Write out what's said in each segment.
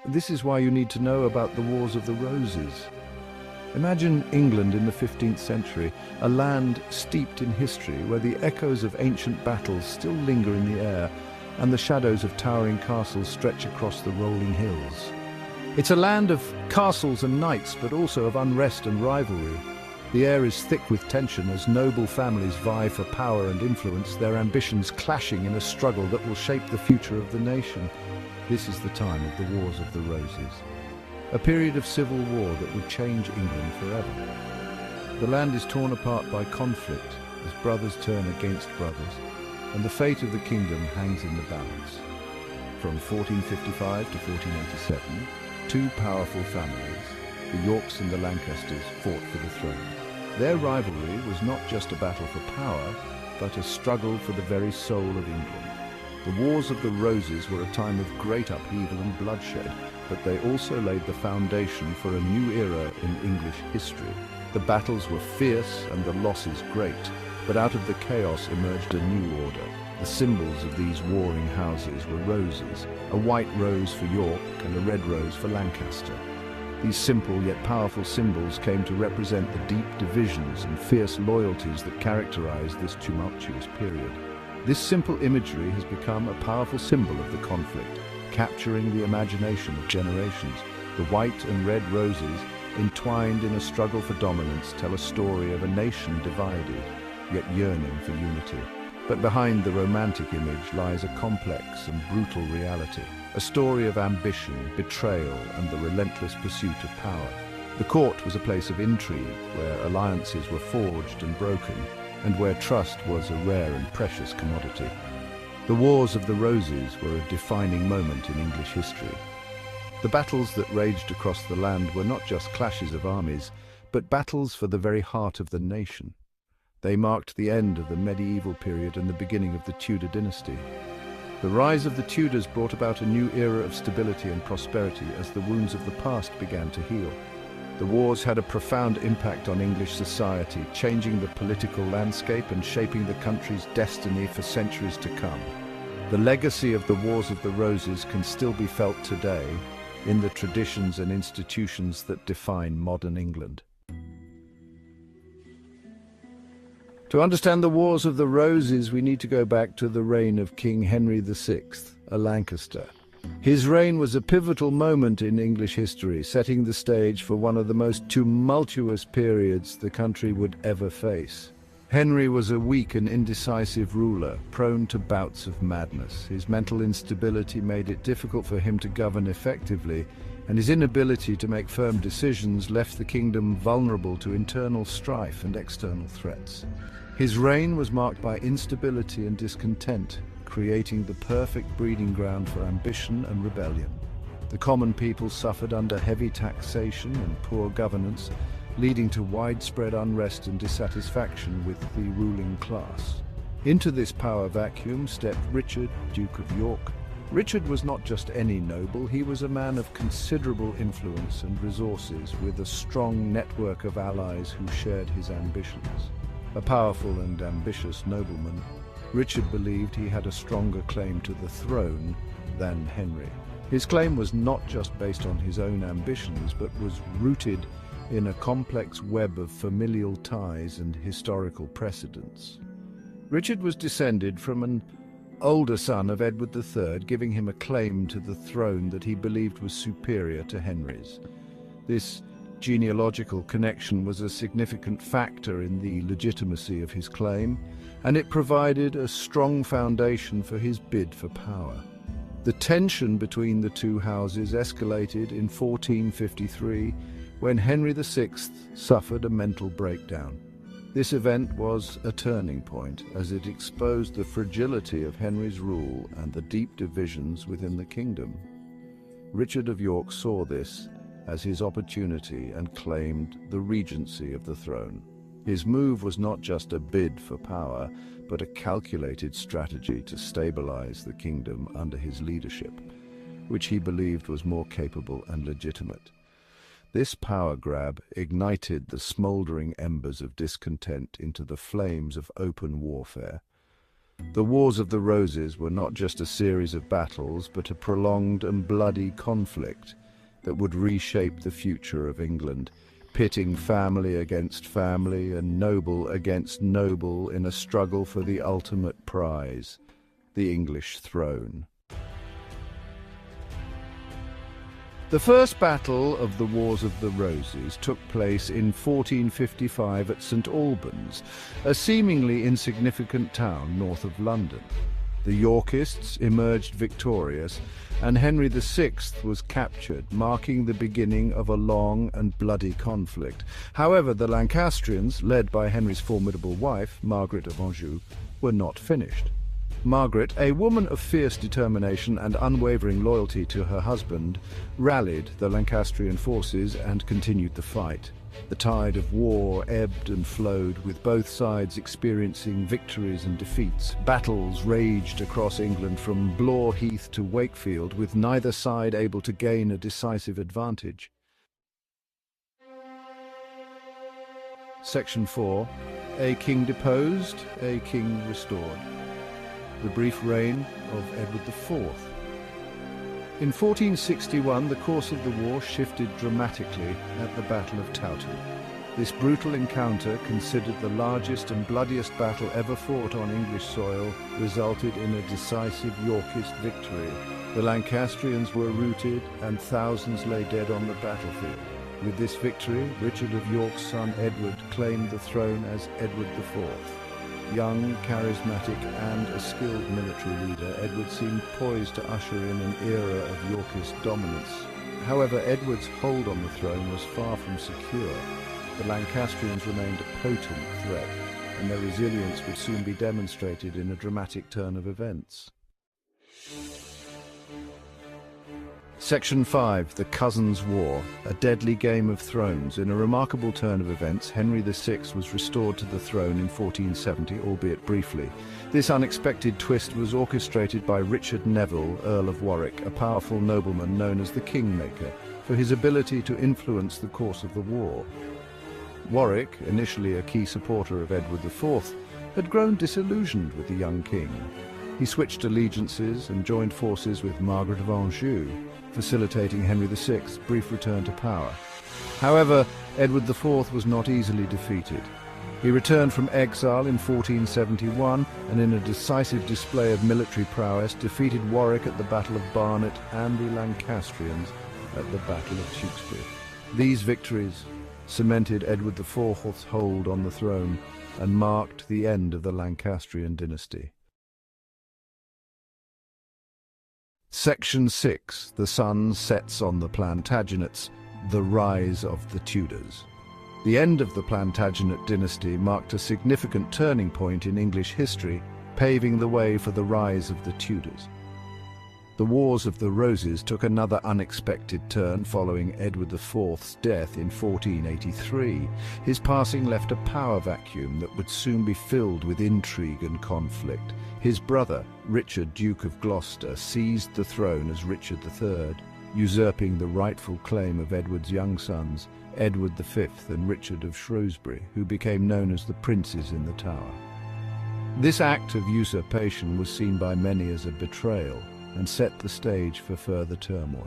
This is why you need to know about the Wars of the Roses. Imagine England in the 15th century, a land steeped in history where the echoes of ancient battles still linger in the air and the shadows of towering castles stretch across the rolling hills. It's a land of castles and knights, but also of unrest and rivalry. The air is thick with tension as noble families vie for power and influence, their ambitions clashing in a struggle that will shape the future of the nation. This is the time of the Wars of the Roses, a period of civil war that would change England forever. The land is torn apart by conflict as brothers turn against brothers, and the fate of the kingdom hangs in the balance. From 1455 to 1487, two powerful families, the Yorks and the Lancasters, fought for the throne. Their rivalry was not just a battle for power, but a struggle for the very soul of England. The Wars of the Roses were a time of great upheaval and bloodshed, but they also laid the foundation for a new era in English history. The battles were fierce and the losses great, but out of the chaos emerged a new order. The symbols of these warring houses were roses, a white rose for York and a red rose for Lancaster. These simple yet powerful symbols came to represent the deep divisions and fierce loyalties that characterized this tumultuous period. This simple imagery has become a powerful symbol of the conflict, capturing the imagination of generations. The white and red roses, entwined in a struggle for dominance, tell a story of a nation divided, yet yearning for unity. But behind the romantic image lies a complex and brutal reality, a story of ambition, betrayal, and the relentless pursuit of power. The court was a place of intrigue, where alliances were forged and broken, and where trust was a rare and precious commodity. The Wars of the Roses were a defining moment in English history. The battles that raged across the land were not just clashes of armies, but battles for the very heart of the nation. They marked the end of the medieval period and the beginning of the Tudor dynasty. The rise of the Tudors brought about a new era of stability and prosperity as the wounds of the past began to heal. The wars had a profound impact on English society, changing the political landscape and shaping the country's destiny for centuries to come. The legacy of the Wars of the Roses can still be felt today in the traditions and institutions that define modern England. To understand the Wars of the Roses, we need to go back to the reign of King Henry VI, a Lancaster. His reign was a pivotal moment in English history, setting the stage for one of the most tumultuous periods the country would ever face. Henry was a weak and indecisive ruler, prone to bouts of madness. His mental instability made it difficult for him to govern effectively, and his inability to make firm decisions left the kingdom vulnerable to internal strife and external threats. His reign was marked by instability and discontent, creating the perfect breeding ground for ambition and rebellion. The common people suffered under heavy taxation and poor governance, leading to widespread unrest and dissatisfaction with the ruling class. Into this power vacuum stepped Richard, Duke of York. Richard was not just any noble, he was a man of considerable influence and resources, with a strong network of allies who shared his ambitions. A powerful and ambitious nobleman, Richard believed he had a stronger claim to the throne than Henry. His claim was not just based on his own ambitions, but was rooted in a complex web of familial ties and historical precedents. Richard was descended from an older son of Edward III, giving him a claim to the throne that he believed was superior to Henry's. This genealogical connection was a significant factor in the legitimacy of his claim, and it provided a strong foundation for his bid for power. The tension between the two houses escalated in 1453 when Henry VI suffered a mental breakdown. This event was a turning point, as it exposed the fragility of Henry's rule and the deep divisions within the kingdom. Richard of York saw this as his opportunity and claimed the regency of the throne. His move was not just a bid for power, but a calculated strategy to stabilize the kingdom under his leadership, which he believed was more capable and legitimate. This power grab ignited the smoldering embers of discontent into the flames of open warfare. The Wars of the Roses were not just a series of battles, but a prolonged and bloody conflict that would reshape the future of England, pitting family against family and noble against noble in a struggle for the ultimate prize, the English throne. The first battle of the Wars of the Roses took place in 1455 at St Albans, a seemingly insignificant town north of London. The Yorkists emerged victorious, and Henry VI was captured, marking the beginning of a long and bloody conflict. However, the Lancastrians, led by Henry's formidable wife, Margaret of Anjou, were not finished. Margaret, a woman of fierce determination and unwavering loyalty to her husband, rallied the Lancastrian forces and continued the fight. The tide of war ebbed and flowed, with both sides experiencing victories and defeats. Battles raged across England from Blore Heath to Wakefield, with neither side able to gain a decisive advantage. Section 4. A king deposed, a king restored. The brief reign of Edward IV. In 1461, the course of the war shifted dramatically at the Battle of Towton. This brutal encounter, considered the largest and bloodiest battle ever fought on English soil, resulted in a decisive Yorkist victory. The Lancastrians were routed and thousands lay dead on the battlefield. With this victory, Richard of York's son Edward claimed the throne as Edward IV. Young, charismatic, and a skilled military leader, Edward seemed poised to usher in an era of Yorkist dominance. However, Edward's hold on the throne was far from secure. The Lancastrians remained a potent threat, and their resilience would soon be demonstrated in a dramatic turn of events. Section 5. The Cousins' War, a deadly game of thrones. In a remarkable turn of events, Henry VI was restored to the throne in 1470, albeit briefly. This unexpected twist was orchestrated by Richard Neville, Earl of Warwick, a powerful nobleman known as the Kingmaker, for his ability to influence the course of the war. Warwick, initially a key supporter of Edward IV, had grown disillusioned with the young king. He switched allegiances and joined forces with Margaret of Anjou, facilitating Henry VI's brief return to power. However, Edward IV was not easily defeated. He returned from exile in 1471 and in a decisive display of military prowess defeated Warwick at the Battle of Barnet and the Lancastrians at the Battle of Tewkesbury. These victories cemented Edward IV's hold on the throne and marked the end of the Lancastrian dynasty. Section 6. The sun sets on the Plantagenets, the rise of the Tudors. The end of the Plantagenet dynasty marked a significant turning point in English history, paving the way for the rise of the Tudors. The Wars of the Roses took another unexpected turn following Edward IV's death in 1483. His passing left a power vacuum that would soon be filled with intrigue and conflict. His brother, Richard, Duke of Gloucester, seized the throne as Richard III, usurping the rightful claim of Edward's young sons, Edward V and Richard of Shrewsbury, who became known as the Princes in the Tower. This act of usurpation was seen by many as a betrayal and set the stage for further turmoil.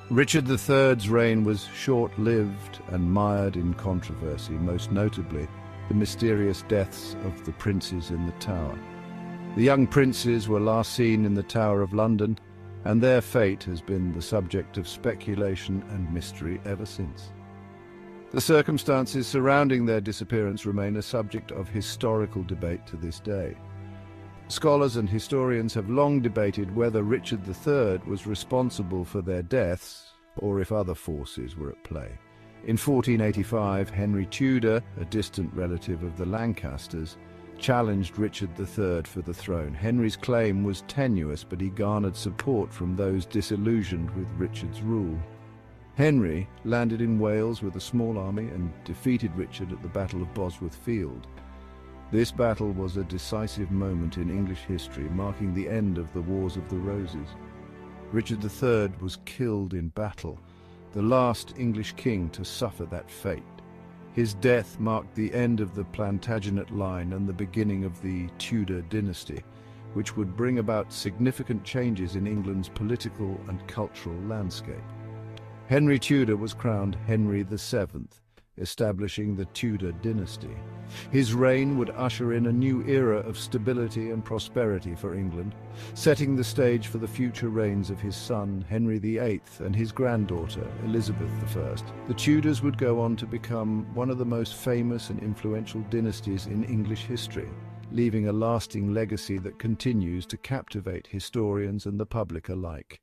Richard III's reign was short-lived and mired in controversy, most notably the mysterious deaths of the princes in the Tower. The young princes were last seen in the Tower of London, and their fate has been the subject of speculation and mystery ever since. The circumstances surrounding their disappearance remain a subject of historical debate to this day. Scholars and historians have long debated whether Richard III was responsible for their deaths or if other forces were at play. In 1485, Henry Tudor, a distant relative of the Lancasters, challenged Richard III for the throne. Henry's claim was tenuous, but he garnered support from those disillusioned with Richard's rule. Henry landed in Wales with a small army and defeated Richard at the Battle of Bosworth Field. This battle was a decisive moment in English history, marking the end of the Wars of the Roses. Richard III was killed in battle, the last English king to suffer that fate. His death marked the end of the Plantagenet line and the beginning of the Tudor dynasty, which would bring about significant changes in England's political and cultural landscape. Henry Tudor was crowned Henry VII, establishing the Tudor dynasty. His reign would usher in a new era of stability and prosperity for England, setting the stage for the future reigns of his son Henry VIII and his granddaughter Elizabeth I. The Tudors would go on to become one of the most famous and influential dynasties in English history, leaving a lasting legacy that continues to captivate historians and the public alike.